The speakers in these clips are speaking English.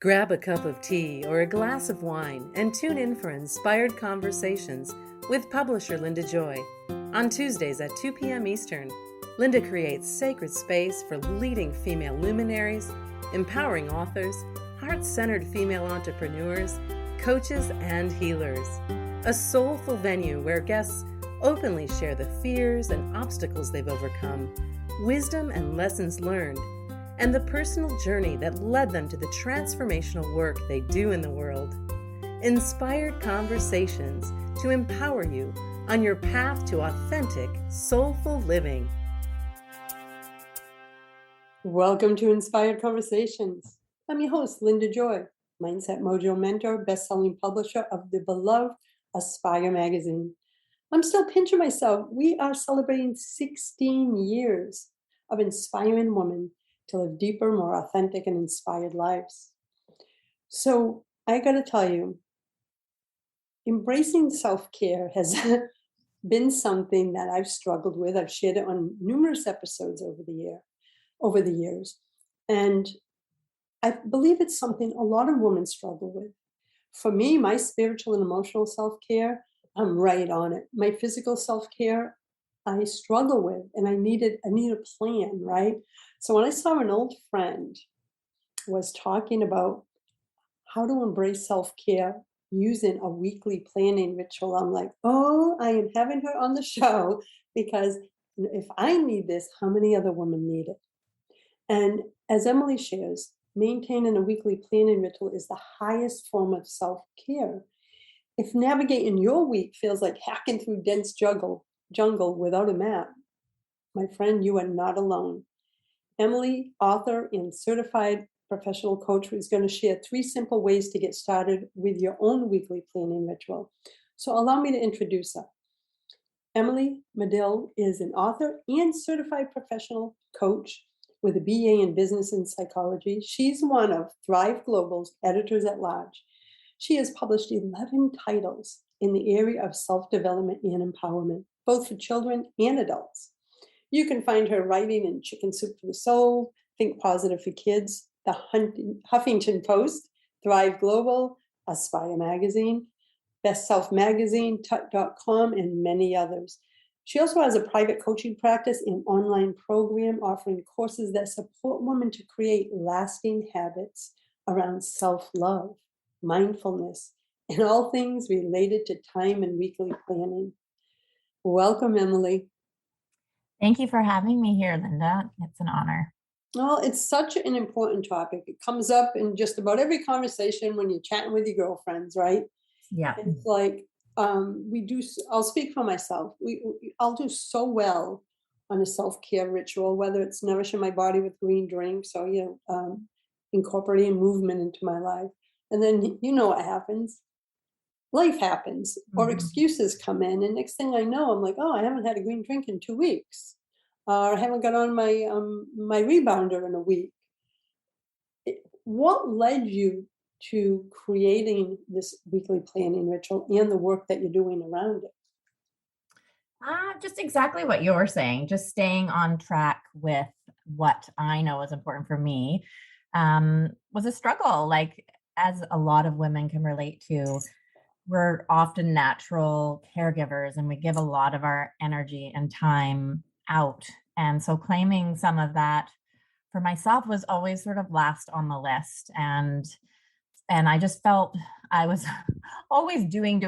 Grab a cup of tea or a glass of wine and tune in for Inspired Conversations with publisher Linda Joy. On Tuesdays at 2 p.m. Eastern, Linda creates sacred space for leading female luminaries, empowering authors, heart-centered female entrepreneurs, coaches, and healers. A soulful venue where guests openly share the fears and obstacles they've overcome, wisdom and lessons learned, and the personal journey that led them to the transformational work they do in the world. Inspired Conversations to empower you on your path to authentic, soulful living. Welcome to Inspired Conversations. I'm your host, Linda Joy, Mindset Mojo mentor, best-selling publisher of the beloved Aspire magazine. I'm still pinching myself. We are celebrating 16 years of inspiring women to live deeper, more authentic, and inspired lives. So I got to tell you, embracing self-care has been something that I've struggled with. I've shared it on numerous episodes over the years. And I believe it's something a lot of women struggle with. For me, my spiritual and emotional self-care, I'm right on it. My physical self-care, I struggle with, and I need a plan, right? So when I saw an old friend was talking about how to embrace self-care using a weekly planning ritual, I'm like, oh, I am having her on the show, because if I need this, how many other women need it? And as Emily shares, maintaining a weekly planning ritual is the highest form of self-care. If navigating your week feels like hacking through dense jungle without a map, my friend, you are not alone. Emily, author and certified professional coach, is going to share 3 simple ways to get started with your own weekly planning ritual. So allow me to introduce her. Emily Madill is an author and certified professional coach with a BA in business and psychology. She's one of Thrive Global's editors at large. She has published 11 titles in the area of self-development and empowerment, both for children and adults. You can find her writing in Chicken Soup for the Soul, Think Positive for Kids, the Huffington Post, Thrive Global, Aspire Magazine, Best Self Magazine, Tut.com, and many others. She also has a private coaching practice and online program offering courses that support women to create lasting habits around self-love, mindfulness, and all things related to time and weekly planning. Welcome, Emily. Thank you for having me here, Linda. It's an honor. Well, it's such an important topic. It comes up in just about every conversation when you're chatting with your girlfriends, right? Yeah. It's like I'll speak for myself. I'll do so well on a self-care ritual, whether it's nourishing my body with green drinks or, incorporating movement into my life. And then, you know what happens? Life happens, or excuses come in, and next thing I know, I'm like, oh, I haven't had a green drink in 2 weeks, or I haven't got on my my rebounder in a week. What led you to creating this weekly planning ritual and the work that you're doing around it? Just exactly what you're saying, just staying on track with what I know is important for me was a struggle. Like, as a lot of women can relate to, we're often natural caregivers and we give a lot of our energy and time out. And so claiming some of that for myself was always sort of last on the list. And I just felt I was always doing,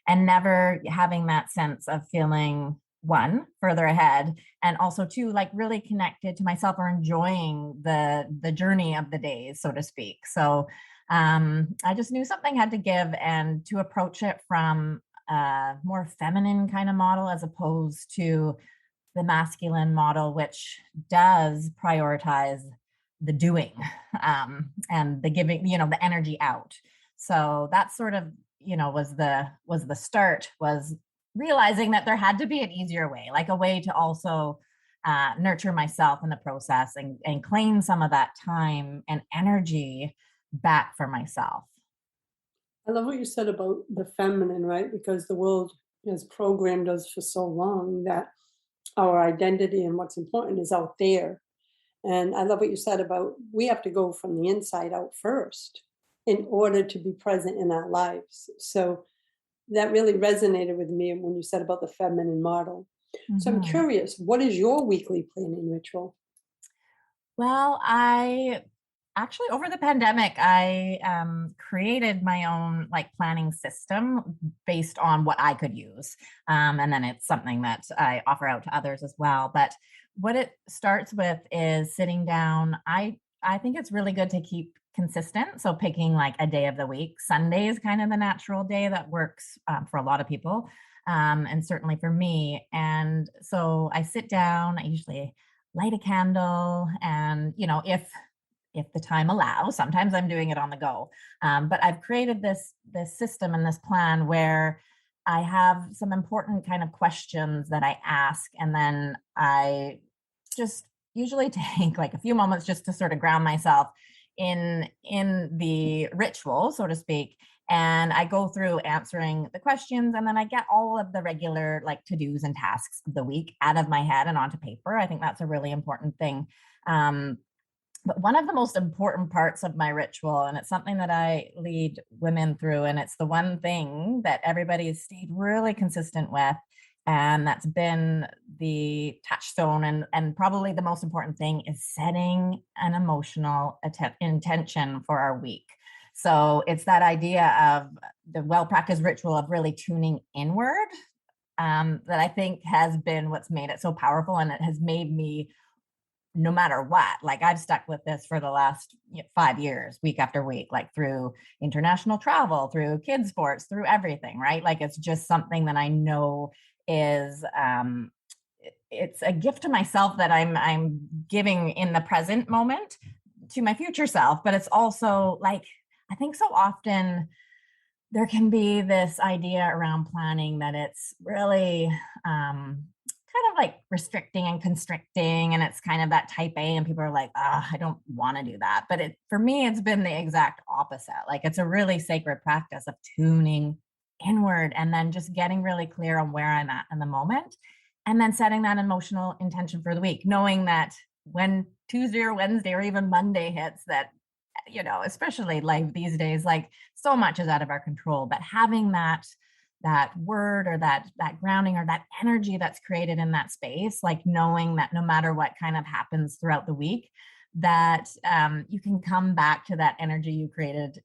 and never having that sense of feeling, 1, further ahead, and also 2, like really connected to myself or enjoying the journey of the days, so to speak. So I just knew something had to give, and to approach it from a more feminine kind of model as opposed to the masculine model, which does prioritize the doing and the giving, the energy out. So that sort of, was the start, was realizing that there had to be an easier way, like a way to also nurture myself in the process and claim some of that time and energy back for myself. I love what you said about the feminine, right? Because the world has programmed us for so long that our identity and what's important is out there. And I love what you said about we have to go from the inside out first in order to be present in our lives. So that really resonated with me when you said about the feminine model. So I'm Mhm. curious, what is your weekly planning ritual? Well, I actually, over the pandemic, I created my own like planning system based on what I could use. And then it's something that I offer out to others as well. But what it starts with is sitting down. I think it's really good to keep consistent. So picking like a day of the week. Sunday is kind of the natural day that works for a lot of people. And certainly for me. And so I sit down, I usually light a candle, and if the time allows, sometimes I'm doing it on the go. But I've created this system and this plan where I have some important kind of questions that I ask, and then I just usually take like a few moments just to sort of ground myself in the ritual, so to speak. And I go through answering the questions, and then I get all of the regular like to-dos and tasks of the week out of my head and onto paper. I think that's a really important thing. But one of the most important parts of my ritual, and it's something that I lead women through, and it's the one thing that everybody has stayed really consistent with, and that's been the touchstone, and probably the most important thing, is setting an emotional intention for our week. So it's that idea of the well-practiced ritual of really tuning inward, that I think has been what's made it so powerful, and it has made me, no matter what, like I've stuck with this for the last 5 years, week after week, like through international travel, through kids sports, through everything, right? Like it's just something that I know is it's a gift to myself that I'm giving in the present moment to my future self. But it's also like, I think so often there can be this idea around planning that it's really kind of like restricting and constricting, and it's kind of that type A, and people are like, I don't want to do that. But for me, it's been the exact opposite. Like it's a really sacred practice of tuning inward and then just getting really clear on where I'm at in the moment, and then setting that emotional intention for the week, knowing that when Tuesday or Wednesday or even Monday hits, that especially like these days, like so much is out of our control. But having that word, or that grounding, or that energy that's created in that space, like knowing that no matter what kind of happens throughout the week, that you can come back to that energy you created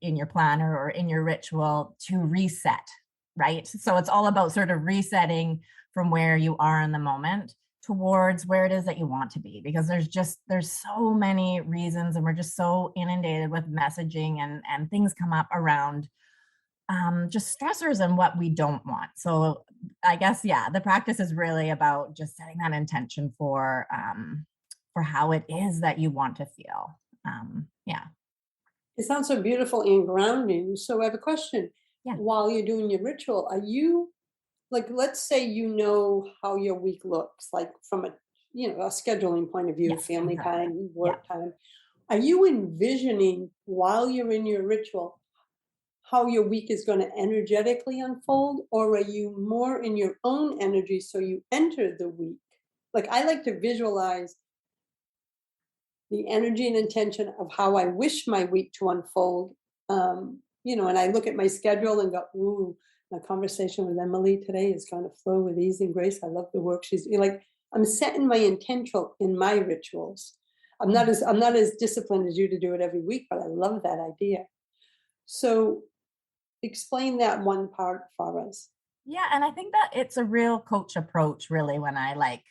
in your planner or in your ritual to reset, right? So it's all about sort of resetting from where you are in the moment towards where it is that you want to be, because there's so many reasons, and we're just so inundated with messaging, and things come up around just stressors and what we don't want. So I guess, yeah, the practice is really about just setting that intention for how it is that you want to feel. Yeah. It sounds so beautiful and grounding. So I have a question. Yeah. While you're doing your ritual, are you like, let's say you know how your week looks, like from a scheduling point of view, Yes, family exactly. time, Yeah. work time. Are you envisioning while you're in your ritual how your week is going to energetically unfold, or are you more in your own energy so you enter the week? Like I like to visualize the energy and intention of how I wish my week to unfold. And I look at my schedule and go, ooh, my conversation with Emily today is going to flow with ease and grace. I love the work she's like. I'm setting my intention in my rituals. I'm not as disciplined as you to do it every week, but I love that idea. So explain that one part for us. Yeah, and I think that it's a real coach approach, really, when I like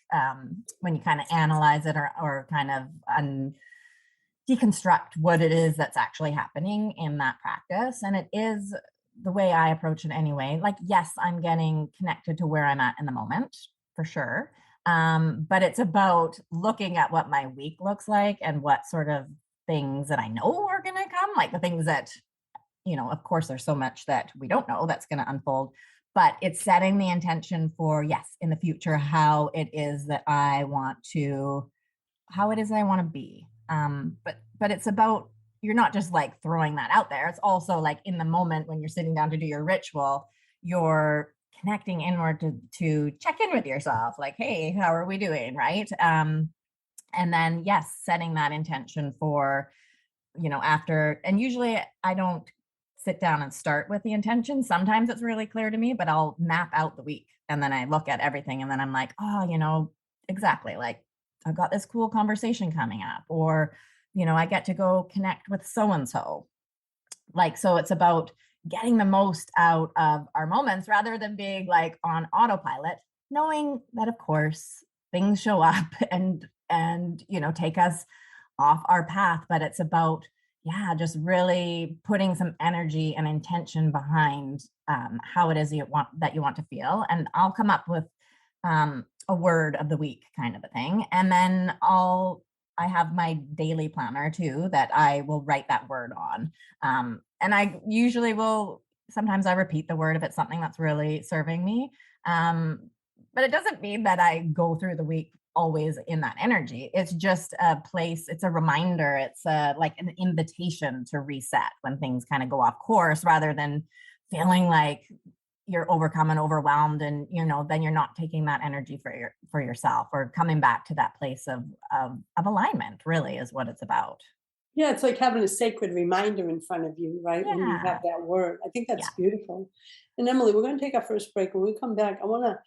when you kind of analyze it, or kind of deconstruct what it is that's actually happening in that practice. And it is the way I approach it anyway. Like, yes, I'm getting connected to where I'm at in the moment, for sure. But it's about looking at what my week looks like, and what sort of things that I know are going to come, like the things that, of course, there's so much that we don't know that's going to unfold. But it's setting the intention for, yes, in the future, how it is that I want to be. But it's about, you're not just like throwing that out there. It's also like in the moment when you're sitting down to do your ritual, you're connecting inward to check in with yourself. Like, hey, how are we doing? Right. And then, yes, setting that intention for, after, and usually I don't sit down and start with the intention. Sometimes it's really clear to me, but I'll map out the week and then I look at everything and then I'm like, oh, exactly. Like I've got this cool conversation coming up, or, I get to go connect with so-and-so. Like, so it's about getting the most out of our moments rather than being like on autopilot, knowing that of course things show up and take us off our path, but it's about just really putting some energy and intention behind how it is that you want to feel. And I'll come up with a word of the week kind of a thing, and then I have my daily planner too that I will write that word on. And I usually sometimes I repeat the word if it's something that's really serving me. But it doesn't mean that I go through the week always in that energy. It's just a place, it's a reminder, it's like an invitation to reset when things kind of go off course, rather than feeling like you're overcome and overwhelmed and then you're not taking that energy for yourself, or coming back to that place of alignment, really is what it's about. Yeah, it's like having a sacred reminder in front of you, right? When you have Yeah. that word. I think that's beautiful. And Emily, we're going to take our first break. When we come back, I want to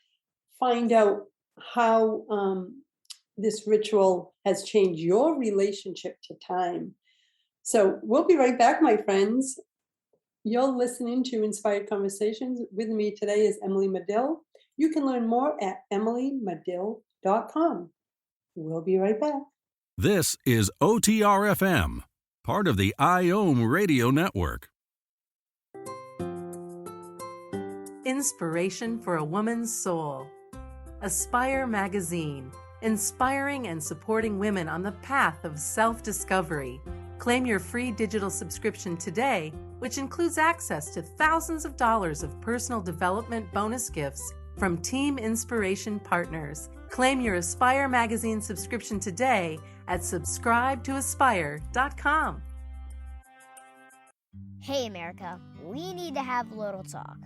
find out how this ritual has changed your relationship to time. So we'll be right back, my friends. You're listening to Inspired Conversations. With me today is Emily Madill. You can learn more at emilymadill.com. We'll be right back. This is OTR-FM, part of the IOM Radio Network. Inspiration for a Woman's Soul. Aspire Magazine, inspiring and supporting women on the path of self-discovery. Claim your free digital subscription today, which includes access to thousands of dollars of personal development bonus gifts from Team Inspiration partners. Claim your Aspire Magazine subscription today at subscribetoaspire.com. Hey America, we need to have a little talk.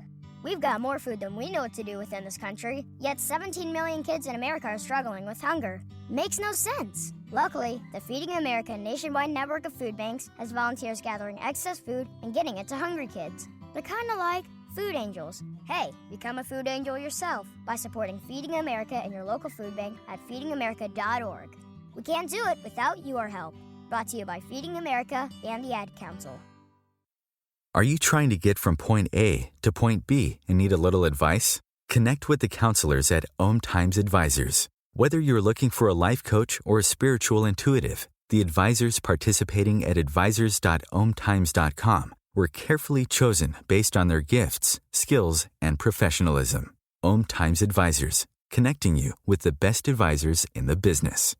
We've got more food than we know what to do with in this country, yet 17 million kids in America are struggling with hunger. Makes no sense. Luckily, the Feeding America nationwide network of food banks has volunteers gathering excess food and getting it to hungry kids. They're kind of like food angels. Hey, become a food angel yourself by supporting Feeding America and your local food bank at feedingamerica.org. We can't do it without your help. Brought to you by Feeding America and the Ad Council. Are you trying to get from point A to point B and need a little advice? Connect with the counselors at OMTimes Advisors. Whether you're looking for a life coach or a spiritual intuitive, the advisors participating at advisors.omtimes.com were carefully chosen based on their gifts, skills, and professionalism. OMTimes Advisors, connecting you with the best advisors in the business.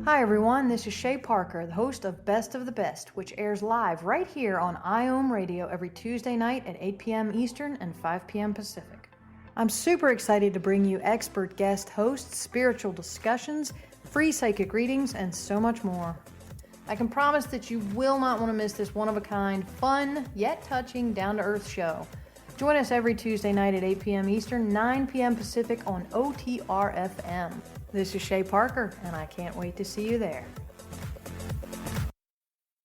Hi everyone, this is Shay Parker, the host of Best of the Best, which airs live right here on IOM Radio every Tuesday night at 8 p.m. Eastern and 5 p.m. Pacific. I'm super excited to bring you expert guest hosts, spiritual discussions, free psychic readings, and so much more. I can promise that you will not want to miss this one-of-a-kind, fun, yet touching, down-to-earth show. Join us every Tuesday night at 8 p.m. Eastern, 9 p.m. Pacific on OTR-FM. This is Shay Parker, and I can't wait to see you there.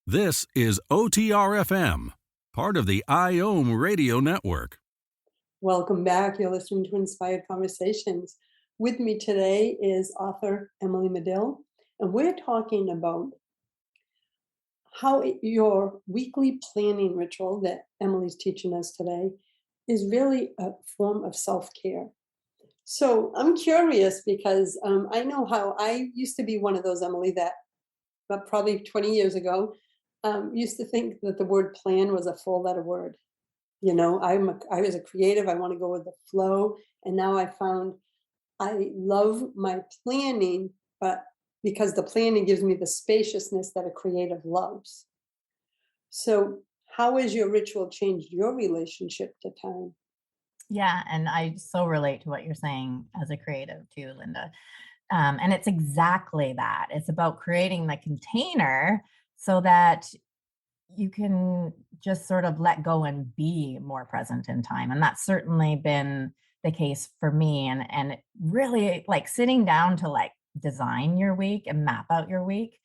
This is OTR-FM, part of the IOM Radio Network. Welcome back. You're listening to Inspired Conversations. With me today is author Emily Madill, and we're talking about how your weekly planning ritual that Emily's teaching us today is really a form of self-care. So I'm curious because I know how I used to be one of those, Emily, that but probably 20 years ago, used to think that the word plan was a four-letter word. You know, I was a creative. I want to go with the flow. And now I found I love my planning, but because the planning gives me the spaciousness that a creative loves. So how has your ritual changed your relationship to time? Yeah, and I so relate to what you're saying as a creative too, Linda. And it's exactly that. It's about creating the container so that you can just sort of let go and be more present in time. And that's certainly been the case for me. And really like sitting down to like design your week and map out your week.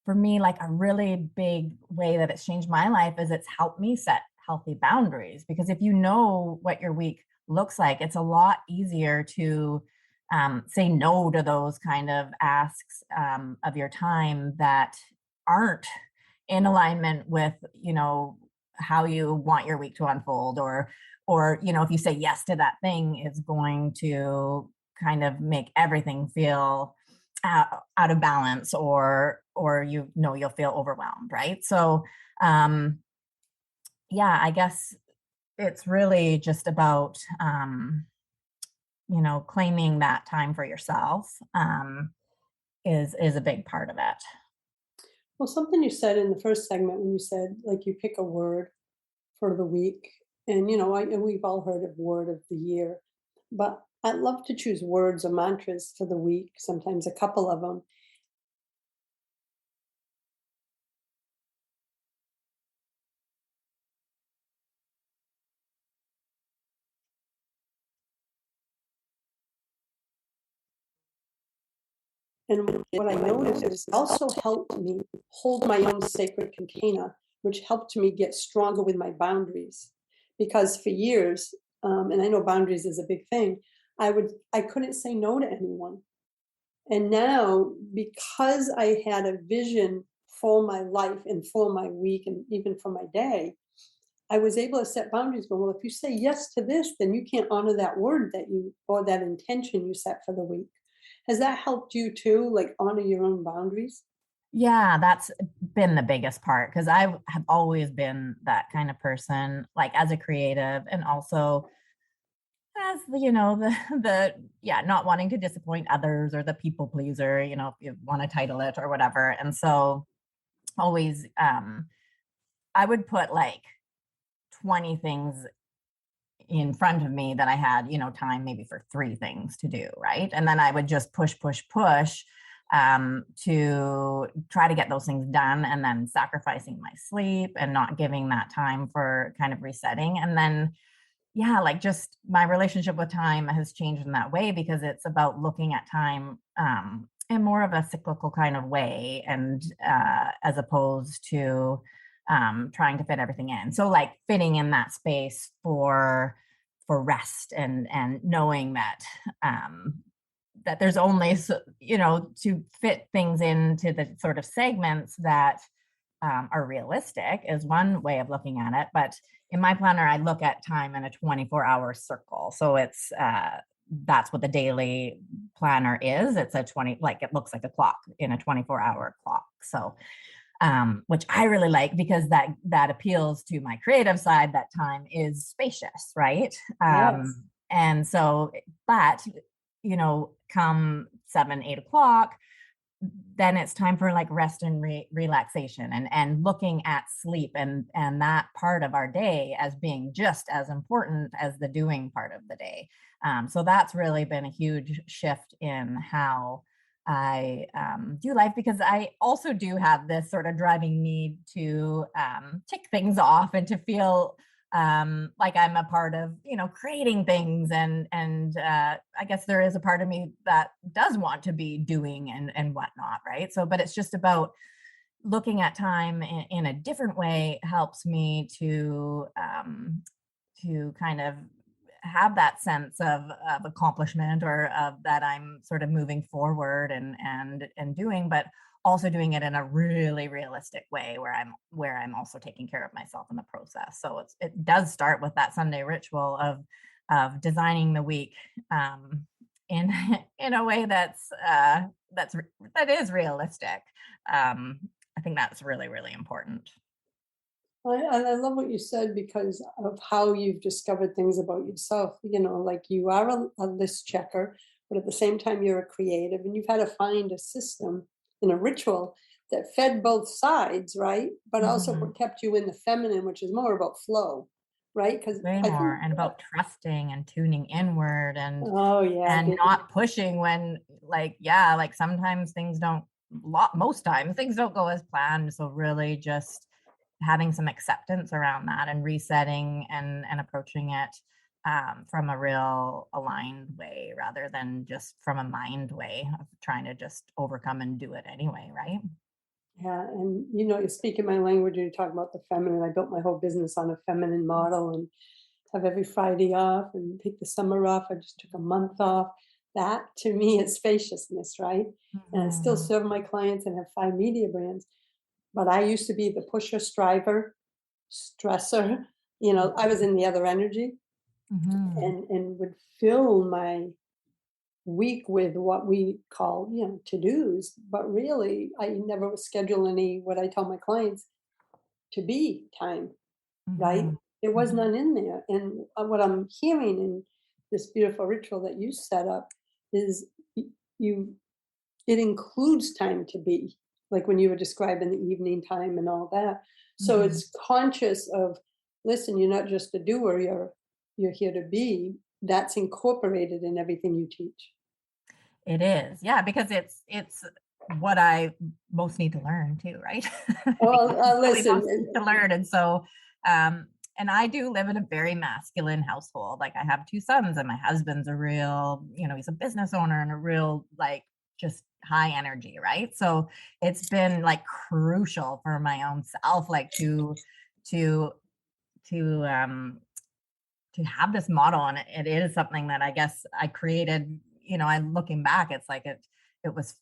For me, like a really big way that it's changed my life is it's helped me set healthy boundaries, because if you know what your week looks like, it's a lot easier to say no to those kind of asks of your time that aren't in alignment with, how you want your week to unfold, or if you say yes to that thing, it's going to kind of make everything feel out of balance, or you'll feel overwhelmed, right? So I guess it's really just about claiming that time for yourself is a big part of it. Well, something you said in the first segment when you said, like, you pick a word for the week, and we've all heard of word of the year, but I love to choose words or mantras for the week, sometimes a couple of them. And what I noticed is also helped me hold my own sacred container, which helped me get stronger with my boundaries. Because for years, and I know boundaries is a big thing, I couldn't say no to anyone. And now, because I had a vision for my life and for my week and even for my day, I was able to set boundaries. But well, if you say yes to this, then you can't honor that word or that intention you set for the week. Has that helped you too, like honor your own boundaries? Yeah, that's been the biggest part, because I have always been that kind of person, like as a creative, and also as not wanting to disappoint others, or the people pleaser, if you want to title it or whatever. And so always I would put like 20 things in front of me that I had, time maybe for 3 things to do, right? And then I would just push to try to get those things done, and then sacrificing my sleep and not giving that time for kind of resetting. And then like just my relationship with time has changed in that way, because it's about looking at time in more of a cyclical kind of way, and as opposed to trying to fit everything in. So like fitting in that space for rest, and knowing that that there's only to fit things into the sort of segments that are realistic is one way of looking at it. But in my planner, I look at time in a 24-hour circle. So it's that's what the daily planner is. It's it looks like a clock in a 24-hour clock. So which I really like, because that appeals to my creative side, that time is spacious, right? Yes. And so, but come 7-8 o'clock, then it's time for like rest and relaxation, and looking at sleep and that part of our day as being just as important as the doing part of the day. So that's really been a huge shift in how I do life, because I also do have this sort of driving need to tick things off, and to feel like I'm a part of creating things, and I guess there is a part of me that does want to be doing and whatnot, right? So, but it's just about looking at time in a different way helps me to kind of have that sense of accomplishment, or of that I'm sort of moving forward and doing, but also doing it in a really realistic way, where I'm also taking care of myself in the process. So it does start with that Sunday ritual of designing the week in a way that is realistic. I think that's really, really important. I love what you said, because of how you've discovered things about yourself. Like, you are a list checker, but at the same time, you're a creative, and you've had to find a system and a ritual that fed both sides, right? But also kept you in the feminine, which is more about flow, right? Because way more, and about trusting and tuning inward, and and not pushing when like sometimes most times things don't go as planned. So really just having some acceptance around that, and resetting and approaching it from a real aligned way rather than just from a mind way of trying to just overcome and do it anyway, right? Yeah, and you speak in my language and you talk about the feminine. I built my whole business on a feminine model and have every Friday off and take the summer off. I just took a month off. That to me is spaciousness, right? And I still serve my clients and have 5 media brands. But I used to be the pusher, striver, stressor. I was in the other energy and would fill my week with what we call, to-dos. But really, I never would schedule any, what I tell my clients, to be time, right? There was none in there. And what I'm hearing in this beautiful ritual that you set up is you, it includes time to be, like when you were describing the evening time and all that. So it's conscious of, listen, you're not just a doer, you're here to be. That's incorporated in everything you teach. It is, yeah, because it's what I most need to learn too, right? Well, listen, To learn, and so, and I do live in a very masculine household. Like I have 2 sons, and my husband's a real, he's a business owner and a real like just high energy, right? So it's been like crucial for my own self, like to to to have this model, and it is something that I guess I created. I'm looking back, it's like it was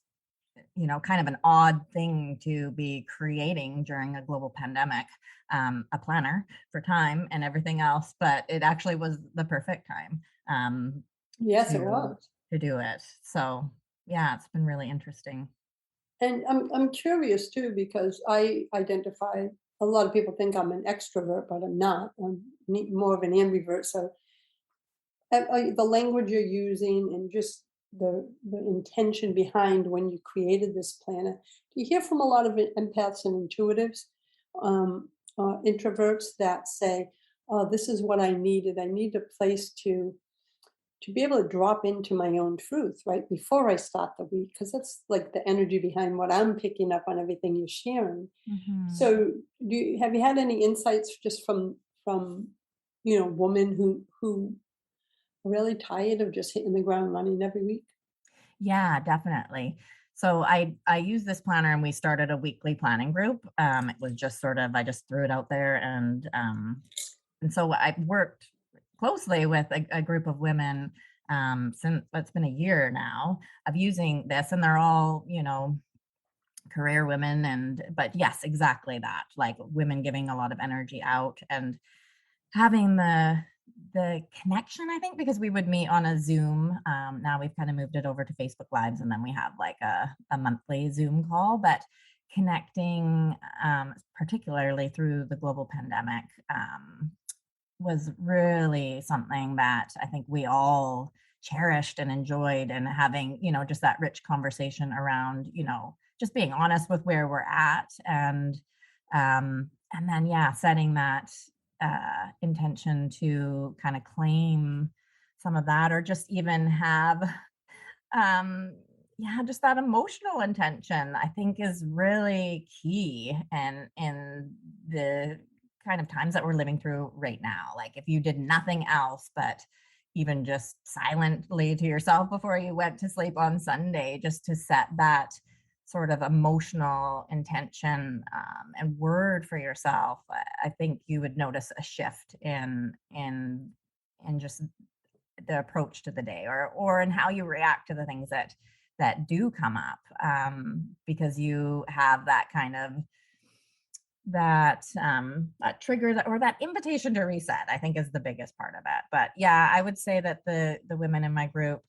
kind of an odd thing to be creating during a global pandemic, a planner for time and everything else, but it actually was the perfect time yes, it was. to do it. So yeah, it's been really interesting. And I'm curious too, because I identify, a lot of people think I'm an extrovert, but I'm not. I'm more of an ambivert. So the language you're using and just the intention behind when you created this planner. Do you hear from a lot of empaths and intuitives, introverts that say, "Oh, this is what I needed. I need a place to be able to drop into my own truth right before I start the week," because that's like the energy behind what I'm picking up on everything you're sharing. So, have you had any insights just from women who are really tired of just hitting the ground running every week? Yeah, definitely. So I use this planner, and we started a weekly planning group. It was just sort of, I just threw it out there, and so I've worked closely with a group of women since it's been a year now of using this, and they're all career women, but yes, exactly that, like women giving a lot of energy out and having the connection, I think, because we would meet on a Zoom. Now we've kind of moved it over to Facebook Lives, and then we have like a monthly Zoom call, but connecting, particularly through the global pandemic, was really something that I think we all cherished and enjoyed, and having, just that rich conversation around, just being honest with where we're at, and then, yeah, setting that intention to kind of claim some of that, or just even have just that emotional intention, I think, is really key, and in the kind of times that we're living through right now. Like if you did nothing else but even just silently to yourself before you went to sleep on Sunday, just to set that sort of emotional intention and word for yourself, I think you would notice a shift in just the approach to the day, or in how you react to the things that do come up, because you have that kind of that trigger, or that invitation to reset, I think, is the biggest part of it. But yeah, I would say that the women in my group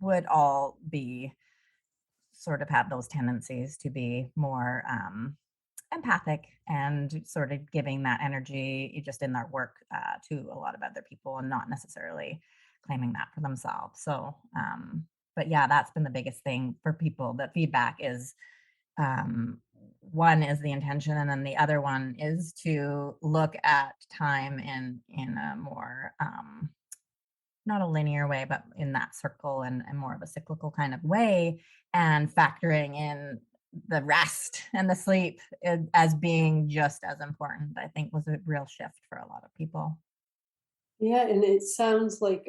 would all be sort of have those tendencies to be more empathic, and sort of giving that energy just in their work to a lot of other people, and not necessarily claiming that for themselves. So but yeah, that's been the biggest thing for people. The feedback is, one is the intention, and then the other one is to look at time in a more not a linear way, but in that circle, and more of a cyclical kind of way, and factoring in the rest and the sleep as being just as important, I think, was a real shift for a lot of people. Yeah, and it sounds like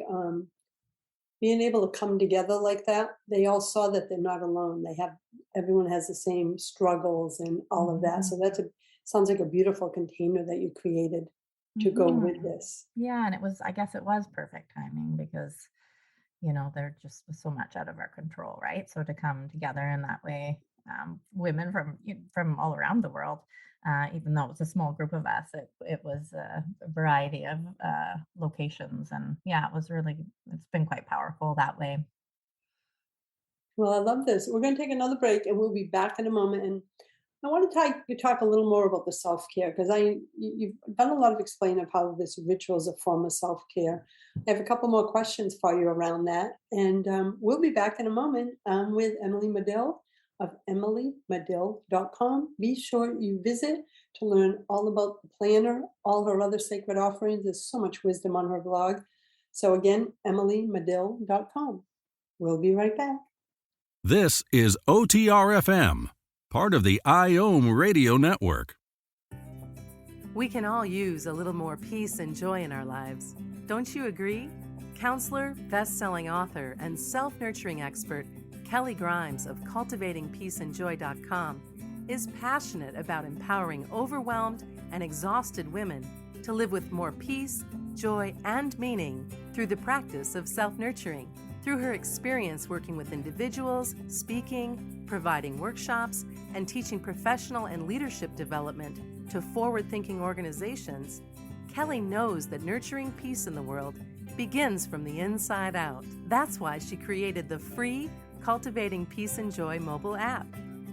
being able to come together like that, they all saw that they're not alone. Everyone has the same struggles and all of that. So sounds like a beautiful container that you created to go with Mhm. this. Yeah, and I guess it was perfect timing because, there just was so much out of our control, right? So to come together in that way, women from all around the world, even though it was a small group of us, it was a variety of locations, and yeah, it's been quite powerful that way. Well, I love this. We're going to take another break and we'll be back in a moment. And I want to talk a little more about the self care because you've done a lot of explaining of how this ritual is a form of self care. I have a couple more questions for you around that, and we'll be back in a moment with Emily Madill of EmilyMadill.com. Be sure you visit to learn all about the planner, all her other sacred offerings. There's so much wisdom on her blog. So again, EmilyMadill.com. We'll be right back. This is OTRFM, part of the IOM Radio Network. We can all use a little more peace and joy in our lives. Don't you agree? Counselor, best-selling author, and self-nurturing expert Kelly Grimes of CultivatingPeaceandJoy.com is passionate about empowering overwhelmed and exhausted women to live with more peace, joy, and meaning through the practice of self-nurturing. Through her experience working with individuals, speaking, providing workshops, and teaching professional and leadership development to forward-thinking organizations, Kelly knows that nurturing peace in the world begins from the inside out. That's why she created the free Cultivating Peace and Joy mobile app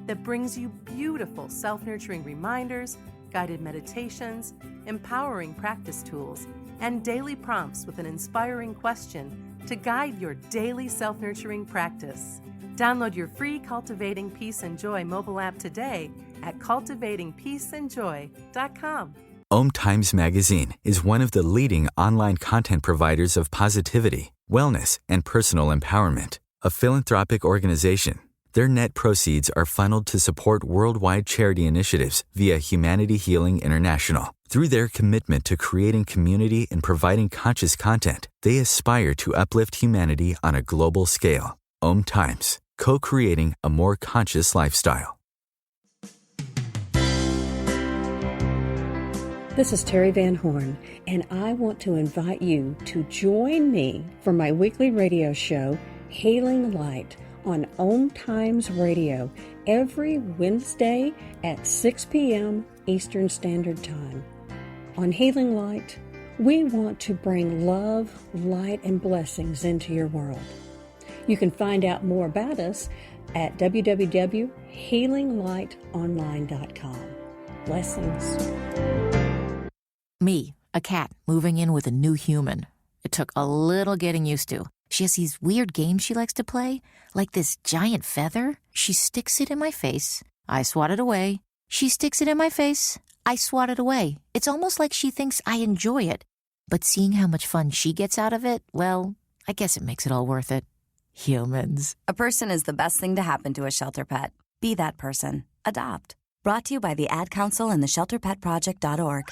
that brings you beautiful self-nurturing reminders, guided meditations, empowering practice tools, and daily prompts with an inspiring question to guide your daily self-nurturing practice. Download your free Cultivating Peace and Joy mobile app today at cultivatingpeaceandjoy.com. OMTimes Magazine is one of the leading online content providers of positivity, wellness, and personal empowerment. A philanthropic organization, their net proceeds are funneled to support worldwide charity initiatives via Humanity Healing International. Through their commitment to creating community and providing conscious content, they aspire to uplift humanity on a global scale. OMTimes, co-creating a more conscious lifestyle. This is Terry Van Horn, and I want to invite you to join me for my weekly radio show, Hailing Light, on OMTimes Radio every Wednesday at 6 p.m. Eastern Standard Time. On Hailing Light, we want to bring love, light, and blessings into your world. You can find out more about us at www.healinglightonline.com. Blessings. Me, a cat moving in with a new human. It took a little getting used to. She has these weird games she likes to play, like this giant feather. She sticks it in my face. I swat it away. She sticks it in my face. I swat it away. It's almost like she thinks I enjoy it. But seeing how much fun she gets out of it, well, I guess it makes it all worth it. Humans. A person is the best thing to happen to a shelter pet. Be that person. Adopt. Brought to you by the Ad Council and the ShelterPetProject.org.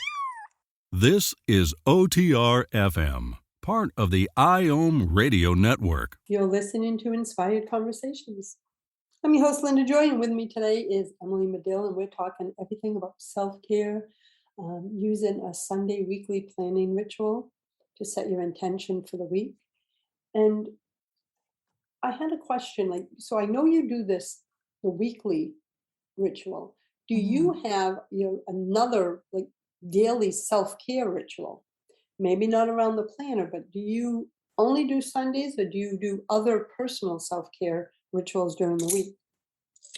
This is OTRFM, part of the IOM Radio Network. You're listening to Inspired Conversations. I'm your host, Linda Joy, and with me today is Emily Madill, and we're talking everything about self-care, using a Sunday weekly planning ritual to set your intention for the week. And I had a question, so I know you do the weekly ritual. Do you have another daily self-care ritual? Maybe not around the planner, but do you only do Sundays, or do you do other personal self-care rituals during the week?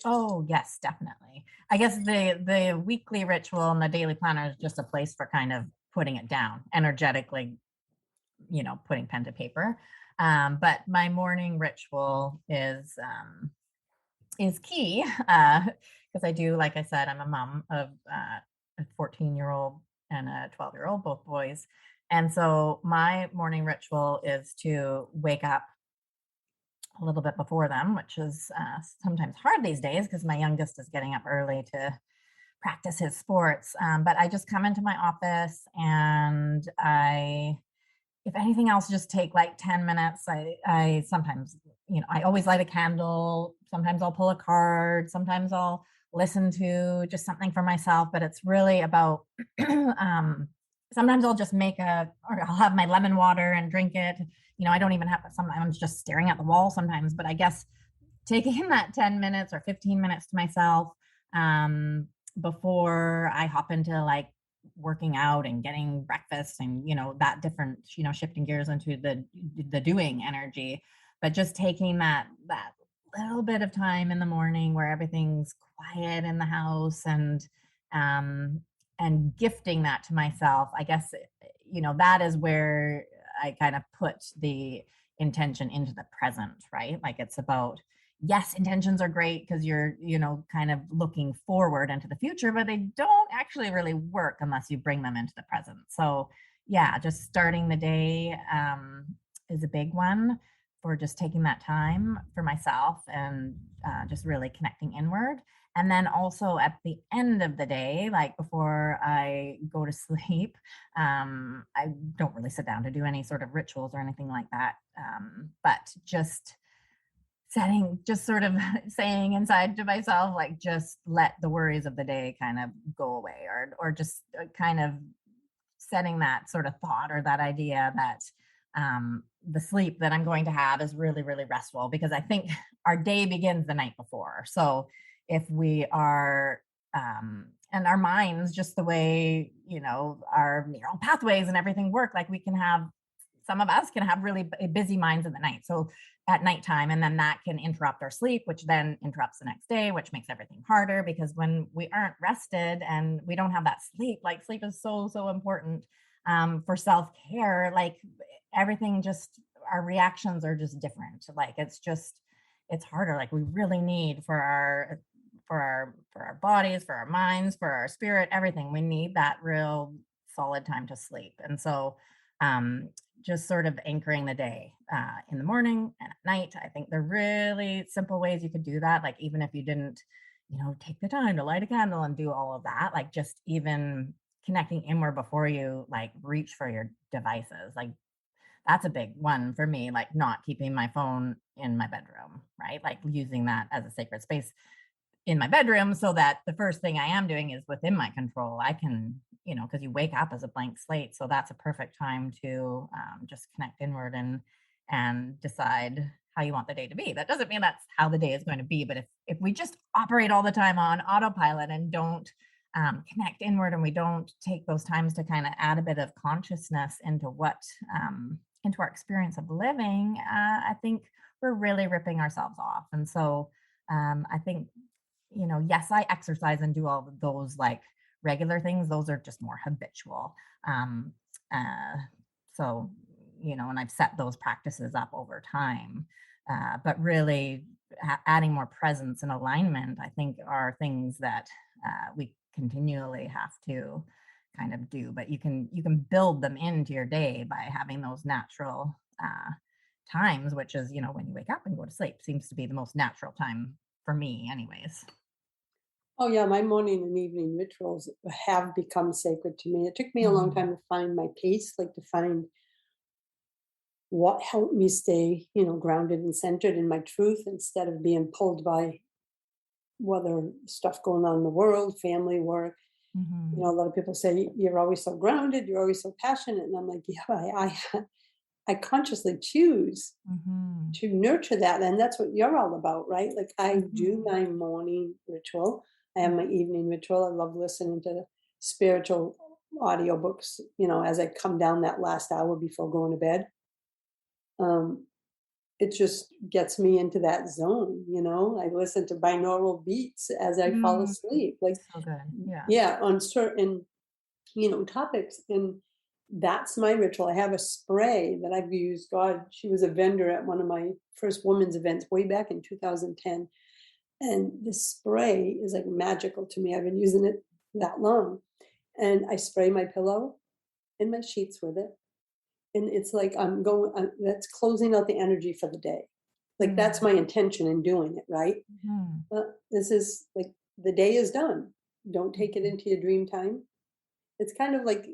Oh, yes, definitely. I guess the weekly ritual and the daily planner is just a place for kind of putting it down energetically, putting pen to paper. But my morning ritual is key because I do, like I said, I'm a mom of a 14-year-old and a 12-year-old, both boys. And so my morning ritual is to wake up a little bit before them, which is sometimes hard these days because my youngest is getting up early to practice his sports. But I just come into my office and I if anything else, just take like 10 minutes. I sometimes, I always light a candle. Sometimes I'll pull a card. Sometimes I'll listen to just something for myself, but it's really about, sometimes I'll just or I'll have my lemon water and drink it. I don't even sometimes I'm just staring at the wall sometimes, but I guess taking that 10 minutes or 15 minutes to myself, before I hop into like working out and getting breakfast and that different shifting gears into the doing energy, but just taking that little bit of time in the morning where everything's quiet in the house, and gifting that to myself. I guess that is where I kind of put the intention into the present, right? Like it's about, yes, intentions are great because you're, kind of looking forward into the future, but they don't actually really work unless you bring them into the present. So yeah, just starting the day is a big one for just taking that time for myself and just really connecting inward. And then also at the end of the day, like before I go to sleep, I don't really sit down to do any sort of rituals or anything like that. But just sort of saying inside to myself, like, just let the worries of the day kind of go away, or just kind of setting that sort of thought or that idea that the sleep that I'm going to have is really, really restful, because I think our day begins the night before. So if we are, and our minds, just the way, our neural pathways and everything work, like some of us can have really busy minds in the night. So at nighttime, and then that can interrupt our sleep, which then interrupts the next day, which makes everything harder, because when we aren't rested and we don't have that sleep, like sleep is so, so important for self-care. Like everything, just our reactions are just different. Like it's harder. Like we really need for our bodies, for our minds, for our spirit, everything. We need that real solid time to sleep. And so just sort of anchoring the day in the morning and at night. I think they're really simple ways you could do that. Like even if you didn't, take the time to light a candle and do all of that, like just even connecting inward before you like reach for your devices. Like that's a big one for me, like not keeping my phone in my bedroom, right? Like using that as a sacred space in my bedroom, so that the first thing I am doing is within my control. I can, because you wake up as a blank slate. So that's a perfect time to just connect inward and decide how you want the day to be. That doesn't mean that's how the day is going to be, but if we just operate all the time on autopilot and don't connect inward, and we don't take those times to kind of add a bit of consciousness into into our experience of living, I think we're really ripping ourselves off. And so I think, yes, I exercise and do all of those like regular things. Those are just more habitual. So, and I've set those practices up over time. But really adding more presence and alignment, I think, are things that we continually have to kind of do. But you can build them into your day by having those natural times, which is, when you wake up and go to sleep, seems to be the most natural time for me anyways. Oh yeah, my morning and evening rituals have become sacred to me. It took me a long time to find my pace, like to find what helped me stay, grounded and centered in my truth, instead of being pulled by whether stuff going on in the world, family, work. A lot of people say you're always so grounded, you're always so passionate, and I'm like, yeah, I consciously choose to nurture that, and that's what you're all about, right? Like I do my morning ritual. I have my evening ritual. I love listening to spiritual audiobooks, as I come down that last hour before going to bed. It just gets me into that zone, I listen to binaural beats as I fall asleep. Like so good. Yeah, on certain, topics. And that's my ritual. I have a spray that I've used. God, she was a vendor at one of my first women's events way back in 2010. And this spray is like magical to me. I've been using it that long. And I spray my pillow and my sheets with it. And it's like that's closing out the energy for the day. Like that's my intention in doing it, right? This is like the day is done. Don't take it into your dream time. it's kind of like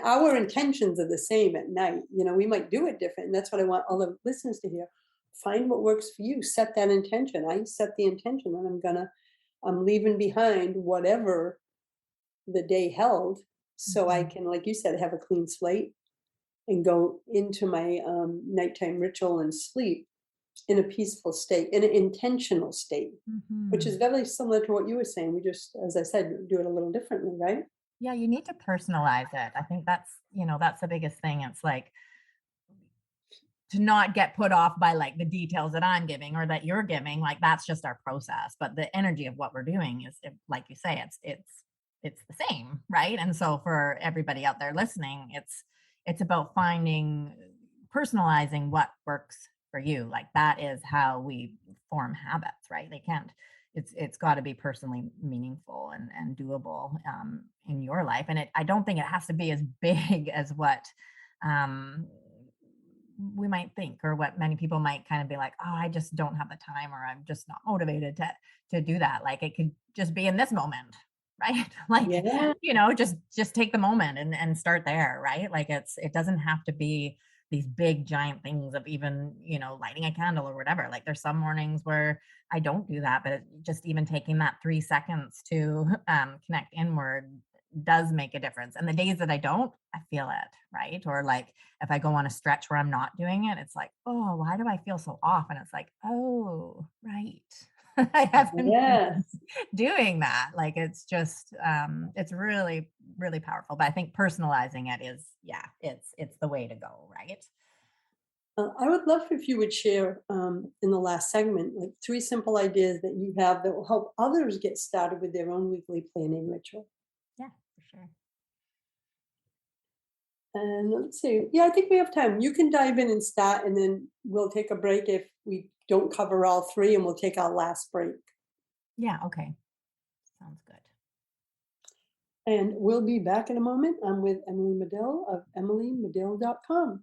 our intentions are the same at night. We might do it different. And that's what I want all the listeners to hear. Find what works for you. Set that intention. I set the intention that I'm leaving behind whatever the day held, so I can, like you said, have a clean slate and go into my nighttime ritual and sleep in a peaceful state, in an intentional state, which is very similar to what you were saying. We just, as I said, do it a little differently, right? Yeah, you need to personalize it. I think that's the biggest thing. It's like to not get put off by like the details that I'm giving or that you're giving. Like that's just our process. But the energy of what we're doing is, like you say, it's the same, right? And so for everybody out there listening, it's about personalizing what works for you. Like that is how we form habits, right? It's got to be personally meaningful and doable in your life. And I don't think it has to be as big as what we might think, or what many people might kind of be like, oh, I just don't have the time, or I'm just not motivated to do that. Like it could just be in this moment, right? Like, just take the moment and start there, right? Like it doesn't have to be these big giant things of even, lighting a candle or whatever. Like there's some mornings where I don't do that, but just even taking that 3 seconds to connect inward does make a difference. And the days that I don't, I feel it, right? Or like if I go on a stretch where I'm not doing it, it's like, oh, why do I feel so off? And it's like, oh, right. I haven't been doing that. Like it's just it's really, really powerful. But I think personalizing it is, it's the way to go, right? I would love if you would share in the last segment, like 3 simple ideas that you have that will help others get started with their own weekly planning ritual. Yeah, for sure. And let's see. Yeah, I think we have time. You can dive in and start, and then we'll take a break if we don't cover all 3, and we'll take our last break. Yeah, okay. Sounds good. And we'll be back in a moment. I'm with Emily Madill of EmilyMadill.com.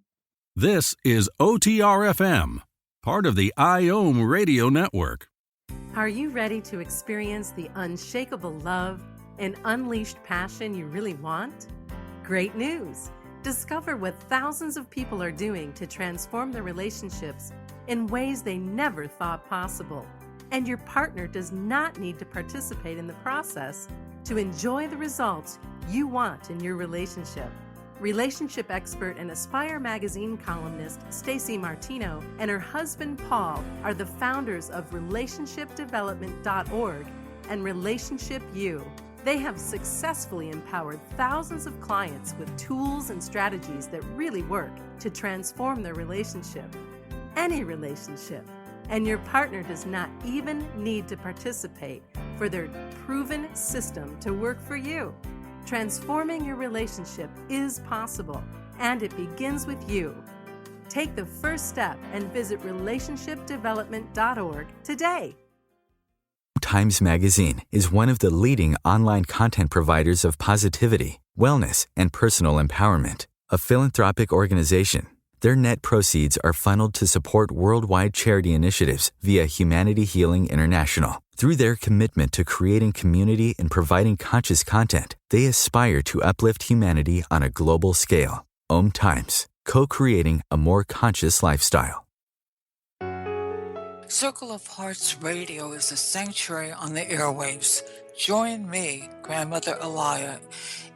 This is OTRFM, part of the IOM Radio Network. Are you ready to experience the unshakable love and unleashed passion you really want? Great news! Discover what thousands of people are doing to transform their relationships in ways they never thought possible. And your partner does not need to participate in the process to enjoy the results you want in your relationship. Relationship expert and Aspire magazine columnist Stacey Martino and her husband Paul are the founders of relationshipdevelopment.org and Relationship U. They have successfully empowered thousands of clients with tools and strategies that really work to transform their relationship. Any relationship. And your partner does not even need to participate for their proven system to work for you. Transforming your relationship is possible, and it begins with you. Take the first step and visit relationshipdevelopment.org today. Times Magazine is one of the leading online content providers of positivity, wellness, and personal empowerment. A philanthropic organization, their net proceeds are funneled to support worldwide charity initiatives via Humanity Healing International. Through their commitment to creating community and providing conscious content, they aspire to uplift humanity on a global scale. OMTimes, co-creating a more conscious lifestyle. Circle of Hearts Radio is a sanctuary on the airwaves. Join me, Grandmother Elia,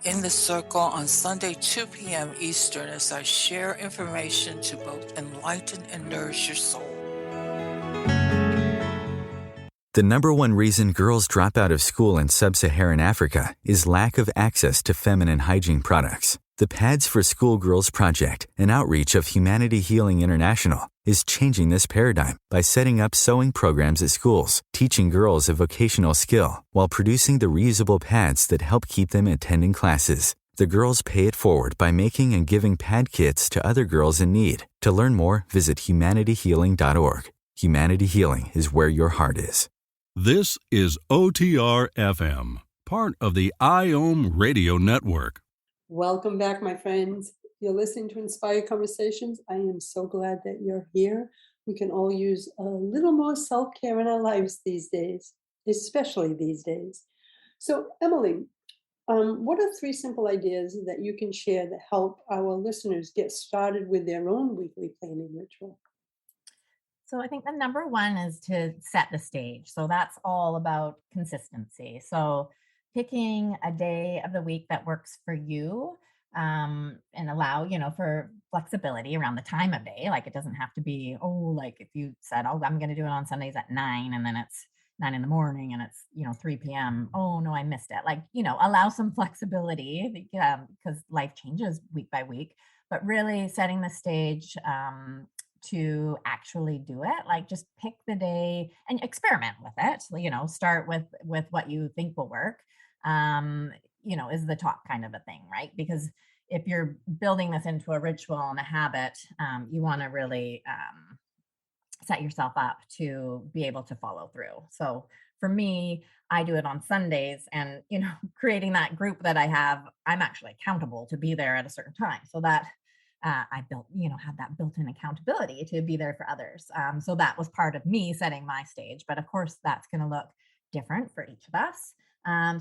in the circle on Sunday, 2 p.m. Eastern, as I share information to both enlighten and nourish your soul. The number one reason girls drop out of school in sub-Saharan Africa is lack of access to feminine hygiene products. The Pads for Schoolgirls Project, an outreach of Humanity Healing International, is changing this paradigm by setting up sewing programs at schools, teaching girls a vocational skill, while producing the reusable pads that help keep them attending classes. The girls pay it forward by making and giving pad kits to other girls in need. To learn more, visit humanityhealing.org. Humanity Healing is where your heart is. This is OTR-FM, part of the IOM Radio Network. Welcome back, my friends. You're listening to Inspired Conversations. I am so glad that you're here. We can all use a little more self-care in our lives these days, especially these days. So, Emily, What are 3 simple ideas that you can share that help our listeners get started with their own weekly planning ritual? So I think the number one is to set the stage. So that's all about consistency. So picking a day of the week that works for you, and allow, for flexibility around the time of day. Like it doesn't have to be, oh, like if you said, oh, I'm going to do it on Sundays at 9 and then it's 9 in the morning and it's, 3 p.m. Oh, no, I missed it. Like, allow some flexibility because life changes week by week, but really setting the stage, to actually do it. Like just pick the day and experiment with it. Start with what you think will work. Is the top kind of a thing, right? Because if you're building this into a ritual and a habit, you want to really set yourself up to be able to follow through. So for me, I do it on Sundays, and creating that group that I have, I'm actually accountable to be there at a certain time. So that I built, had that built-in accountability to be there for others. So that was part of me setting my stage. But of course, that's going to look different for each of us.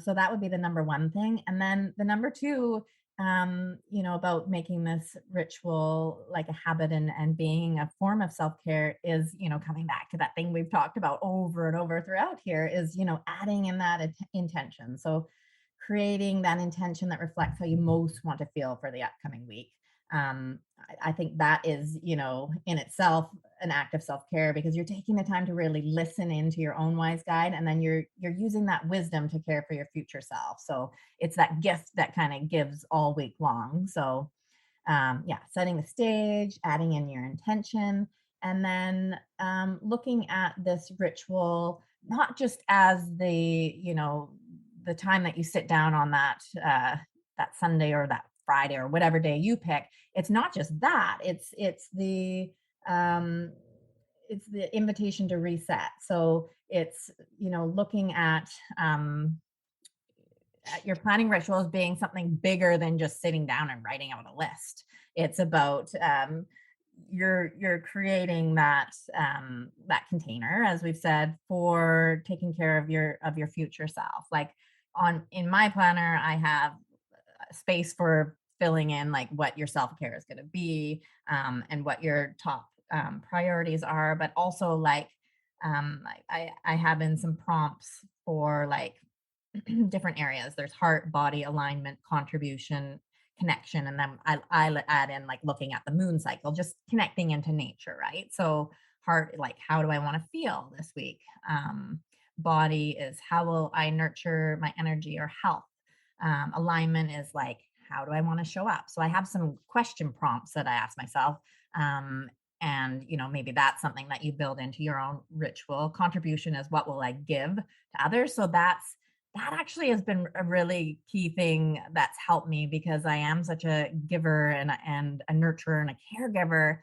So that would be the number one thing. And then the number two, about making this ritual like a habit and being a form of self-care is, coming back to that thing we've talked about over and over throughout here is, adding in that intention. So creating that intention that reflects how you most want to feel for the upcoming week. I think that is, in itself an act of self-care because you're taking the time to really listen into your own wise guide, and then you're using that wisdom to care for your future self. So it's that gift that kind of gives all week long. So setting the stage, adding in your intention, and then looking at this ritual not just as the time that you sit down on that Sunday or that Friday or whatever day you pick. It's not just that. It's the invitation to reset. So it's looking at your planning ritual as being something bigger than just sitting down and writing out a list. It's about you're creating that container, as we've said, for taking care of your future self. Like in my planner, I have space for filling in like what your self-care is going to be, and what your top priorities are, but also like I have in some prompts for like different areas. There's heart, body, alignment, contribution, connection, and then I add in like looking at the moon cycle, just connecting into nature, right? So heart, like how do I want to feel this week? Body is how will I nurture my energy or health? Alignment is like, how do I want to show up? So I have some question prompts that I ask myself. And maybe that's something that you build into your own ritual. Contribution is what will I give to others? So that actually has been a really key thing that's helped me because I am such a giver and a nurturer and a caregiver.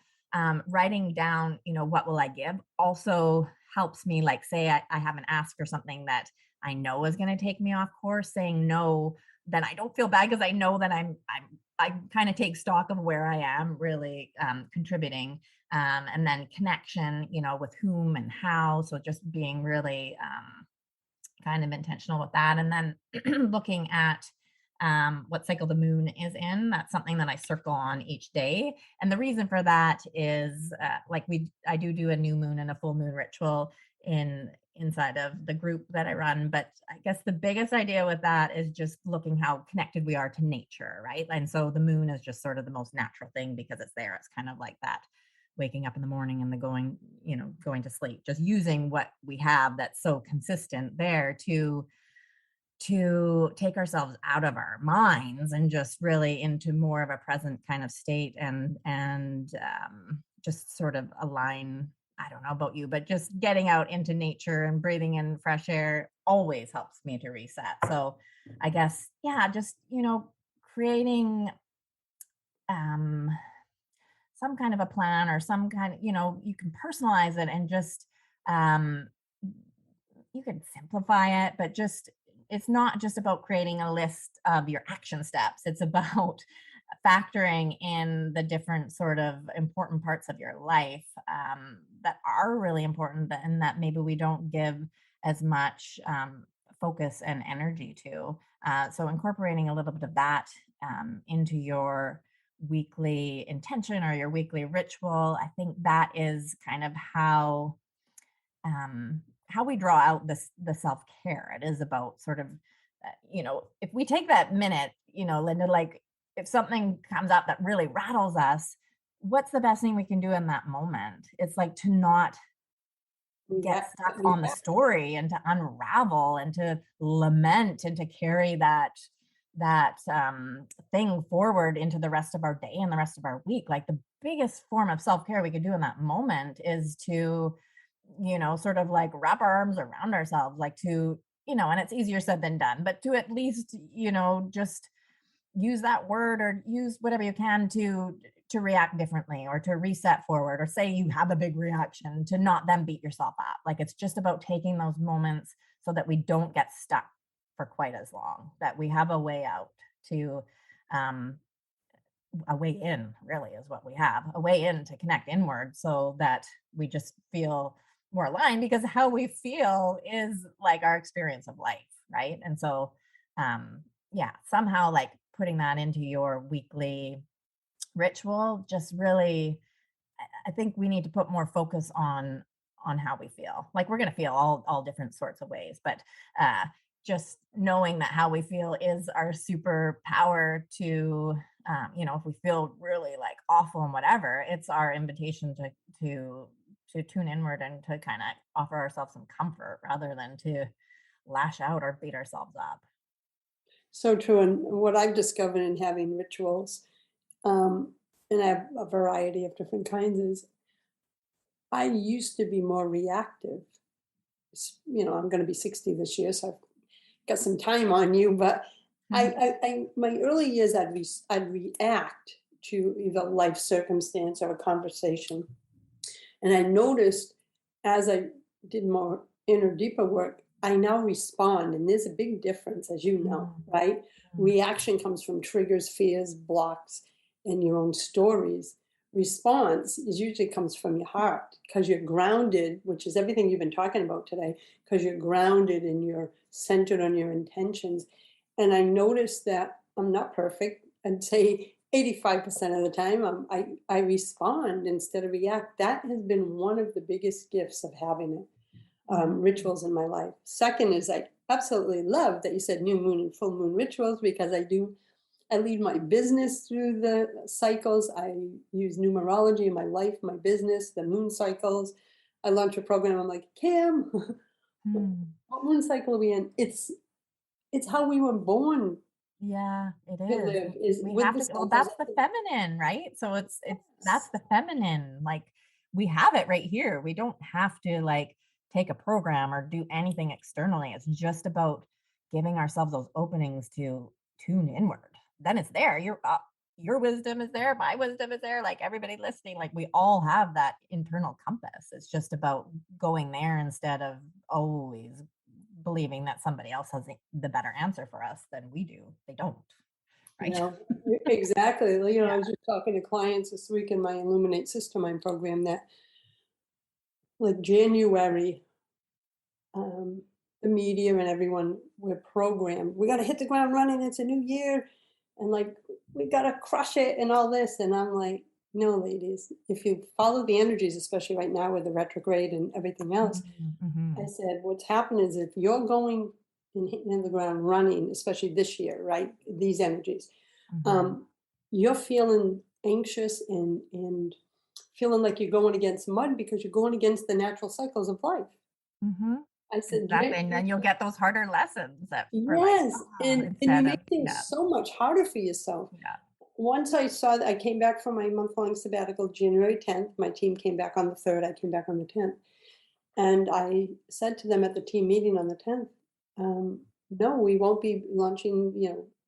Writing down, what will I give also helps me, like say I have an ask or something that I know is going to take me off course. Saying no, then I don't feel bad because I know that I kind of take stock of where I am really contributing, and then connection, with whom and how. So just being really kind of intentional with that, and then looking at what cycle the moon is in. That's something that I circle on each day, and the reason for that is I do a new moon and a full moon ritual inside of the group that I run. But I guess the biggest idea with that is just looking how connected we are to nature, right? And so the moon is just sort of the most natural thing because it's there. It's kind of like that waking up in the morning and the going to sleep, just using what we have that's so consistent there to take ourselves out of our minds and just really into more of a present kind of state, and just sort of align. I don't know about you, but just getting out into nature and breathing in fresh air always helps me to reset. So I guess, just, creating some kind of a plan or some kind of, you can personalize it and just, you can simplify it, but just, it's not just about creating a list of your action steps. It's about factoring in the different sort of important parts of your life that are really important and that maybe we don't give as much focus and energy to. So incorporating a little bit of that into your weekly intention or your weekly ritual, I think that is kind of how we draw out the self-care. It is about sort of, if we take that minute, Linda, like if something comes up that really rattles us, what's the best thing we can do in that moment? It's like to not get stuck on the story and to unravel and to lament and to carry that thing forward into the rest of our day and the rest of our week. Like the biggest form of self-care we could do in that moment is to, sort of like wrap our arms around ourselves, like to, and it's easier said than done, but to at least, just use that word or use whatever you can to react differently or to reset forward, or say you have a big reaction, to not then beat yourself up. Like it's just about taking those moments so that we don't get stuck for quite as long, that we have a way out to a way in, really is what we have, a way in to connect inward, so that we just feel more aligned, because how we feel is like our experience of life, right? And so somehow like putting that into your weekly ritual, just really, I think we need to put more focus on how we feel. Like we're going to feel all different sorts of ways, but just knowing that how we feel is our superpower to, if we feel really like awful and whatever, it's our invitation to tune inward and to kind of offer ourselves some comfort rather than to lash out or beat ourselves up. So true. And what I've discovered in having rituals, and I have a variety of different kinds, is I used to be more reactive. I'm going to be 60 this year, so I've got some time on you, but I my early years, I'd react to either life circumstance or a conversation. And I noticed as I did more inner, deeper work, I now respond. And there's a big difference, as you know, right? Reaction comes from triggers, fears, blocks, and your own stories. Response usually comes from your heart, because you're grounded, which is everything you've been talking about today, because you're grounded and you're centered on your intentions. And I noticed that I'm not perfect. I'd say 85% of the time I respond instead of react. That has been one of the biggest gifts of having rituals in my life. Second is, I absolutely love that you said new moon and full moon rituals, because I lead my business through the cycles. I use numerology in my life, my business, the moon cycles. I launch a program. I'm like, Cam, what moon cycle are we in? It's how we were born. Yeah, it is. We have to, well, that's the feminine, right? So that's the feminine. Like we have it right here. We don't have to like take a program or do anything externally. It's just about giving ourselves those openings to tune inward. Then it's there. Your wisdom is there. My wisdom is there. Like everybody listening, like we all have that internal compass. It's just about going there instead of always believing that somebody else has the better answer for us than we do. They don't. Right. Exactly. I was just talking to clients this week in my Illuminate Sister Mind program that like January, the media and everyone, we're programmed. We got to hit the ground running. It's a new year. And like, we got to crush it and all this. And I'm like, no, ladies, if you follow the energies, especially right now with the retrograde and everything else, I said, what's happened is if you're going and hitting the ground running, especially this year, right? These energies, you're feeling anxious and feeling like you're going against mud because you're going against the natural cycles of life. I said, exactly. And then you'll get those harder lessons. Yes. And you make things so much harder for yourself. Yeah. Once I saw that, I came back from my month-long sabbatical January 10th. My team came back on the 3rd. I came back on the 10th. And I said to them at the team meeting on the 10th, no, we won't be launching,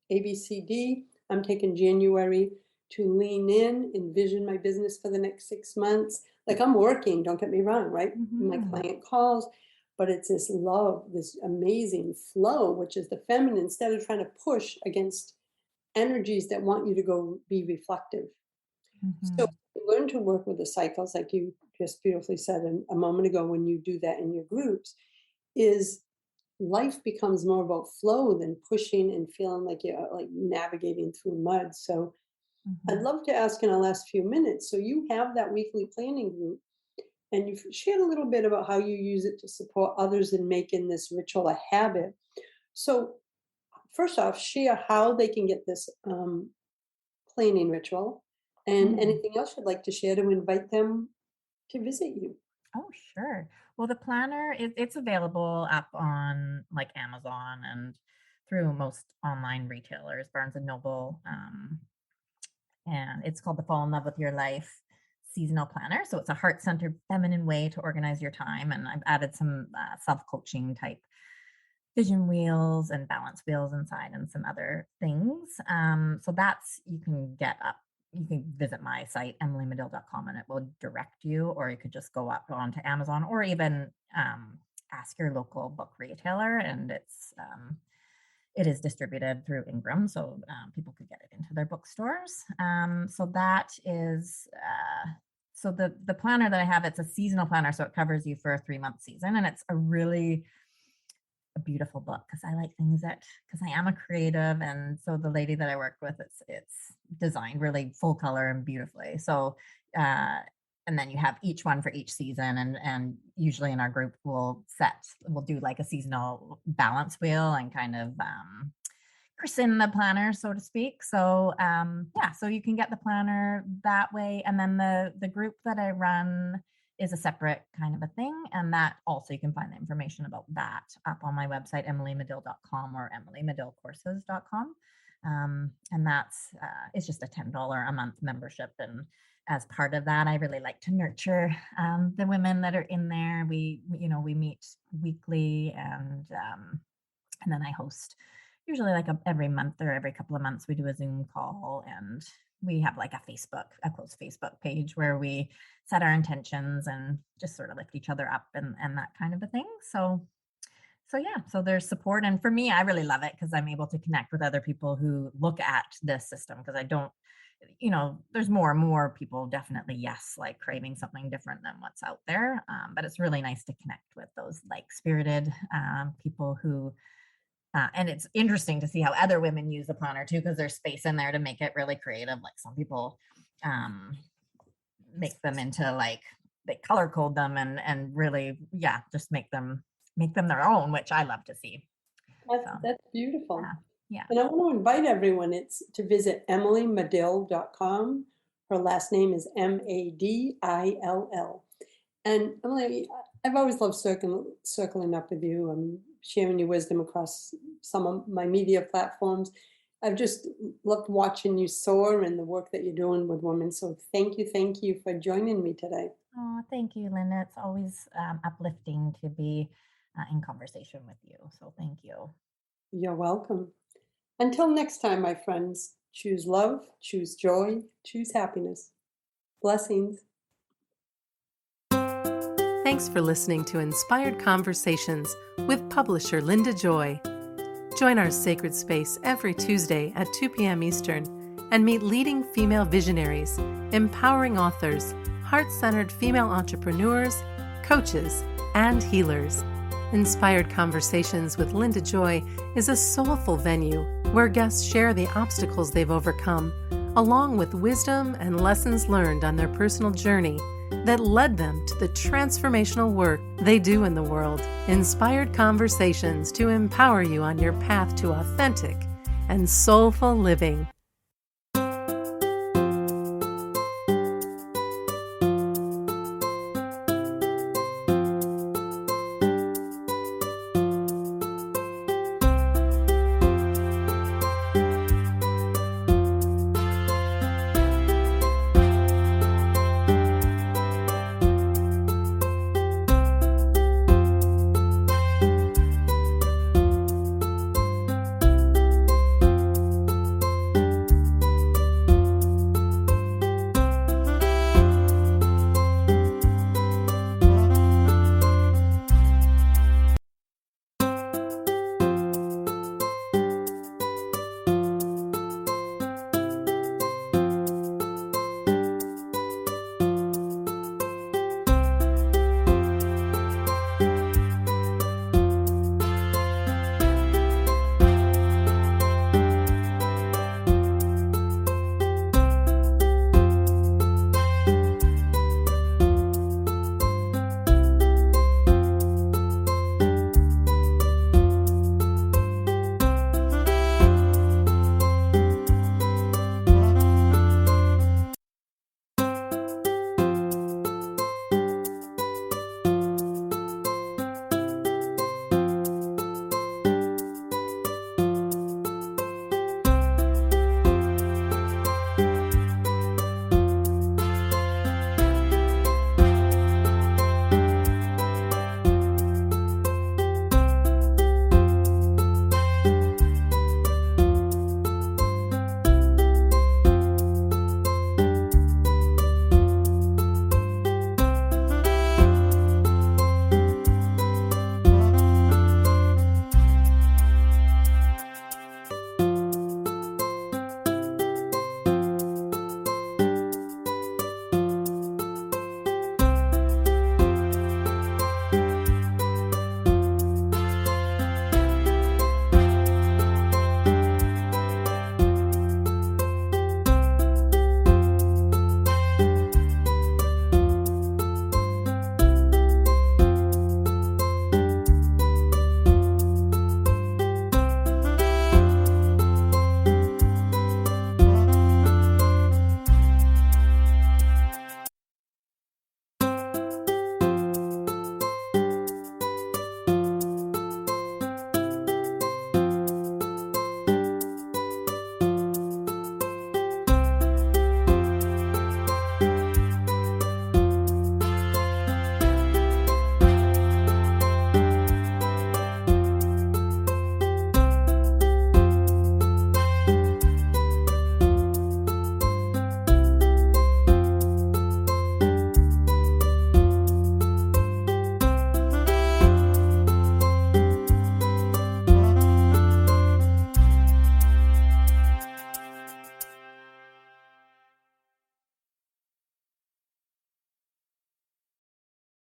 ABCD. I'm taking January to lean in, envision my business for the next 6 months. Like I'm working, don't get me wrong, right? My client calls, but it's this love, this amazing flow, which is the feminine, instead of trying to push against energies that want you to go be reflective. So learn to work with the cycles, like you just beautifully said a moment ago, when you do that in your groups, is life becomes more about flow than pushing and feeling like you're like navigating through mud. So I'd love to ask in our last few minutes. So you have that weekly planning group, and you've shared a little bit about how you use it to support others in making this ritual a habit. So first off, share how they can get this planning ritual, and anything else you'd like to share to invite them to visit you. Oh, sure. Well, the planner it's available up on like Amazon and through most online retailers, Barnes and Noble, and it's called the Fall in Love with Your Life seasonal planner. So it's a heart-centered, feminine way to organize your time, and I've added some self-coaching type vision wheels and balance wheels inside and some other things. So that's, you can get up, you can visit my site, emilymadill.com, and it will direct you, or you could just go up onto Amazon, or even ask your local book retailer. And it is distributed through Ingram, so people could get it into their bookstores. So that is, so the planner that I have, it's a seasonal planner, so it covers you for a 3-month season, and it's a beautiful book because I like things because I am a creative, and so the lady that I worked with, it's designed really full color and beautifully. So and then you have each one for each season, and usually in our group we'll do like a seasonal balance wheel and kind of christen the planner, so to speak. So so you can get the planner that way, and then the group that I run is a separate kind of a thing. And that also, you can find the information about that up on my website, emilymadill.com or emilymadillcourses.com. And that's, it's just a $10 a month membership. And as part of that, I really like to nurture the women that are in there. We meet weekly, and then I host usually like every month or every couple of months, we do a Zoom call, and we have like a close Facebook page where we set our intentions and just sort of lift each other up and that kind of a thing. So there's support. And for me, I really love it because I'm able to connect with other people who look at this system, because I don't, there's more and more people definitely, yes, like craving something different than what's out there. But it's really nice to connect with those like spirited people who, and it's interesting to see how other women use the planner too, because there's space in there to make it really creative. Like some people make them into like, they color code them and really, just make them their own, which I love to see. That's beautiful. Yeah. And I want to invite everyone to visit emilymadill.com. Her last name is Madill. And Emily, I've always loved circling up with you and sharing your wisdom across some of my media platforms. I've just loved watching you soar and the work that you're doing with women. So thank you for joining me today. Oh, thank you, Linda. It's always uplifting to be in conversation with you. So thank you. You're welcome. Until next time, my friends, choose love, choose joy, choose happiness. Blessings. Thanks for listening to Inspired Conversations with publisher Linda Joy. Join our sacred space every Tuesday at 2 p.m. Eastern and meet leading female visionaries, empowering authors, heart-centered female entrepreneurs, coaches, and healers. Inspired Conversations with Linda Joy is a soulful venue where guests share the obstacles they've overcome, along with wisdom and lessons learned on their personal journey that led them to the transformational work they do in the world. Inspired Conversations to empower you on your path to authentic and soulful living.